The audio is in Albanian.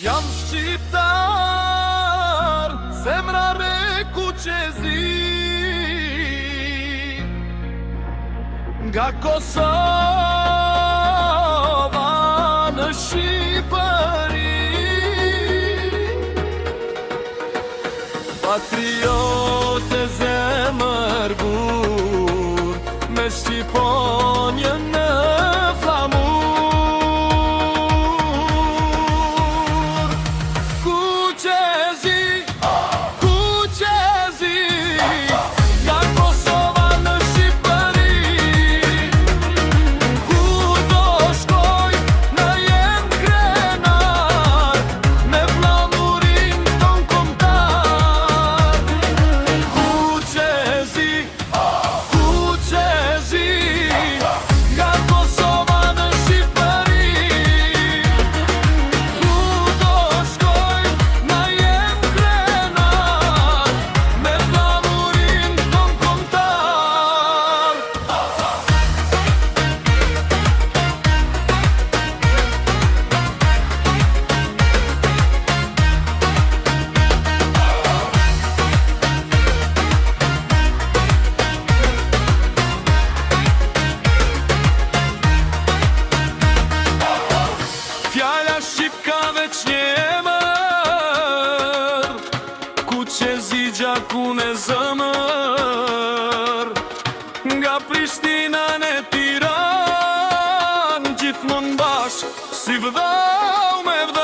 Jam shqiptar, zemra re kuqezi, nga Kosova në Shqipëri. Patriote zemër gur, me Shqiponjën në flamur. Kuqezi, kuqezi, nga Kosova në Shqipëri. Ku do shkoj në jem krenar, me flamurin ton kombëtar. Kuqezi, kuqezi, nga Kosova në Shqipëri. Ku do shkoj në jem krenar, me flamurin ton kombëtar. Fjalla shqip ka veç një emër, kuqezi gjakun e zëmër. Nga Prishtina në Tiran, gjithmon bashk, si vëdhau me vëdhau.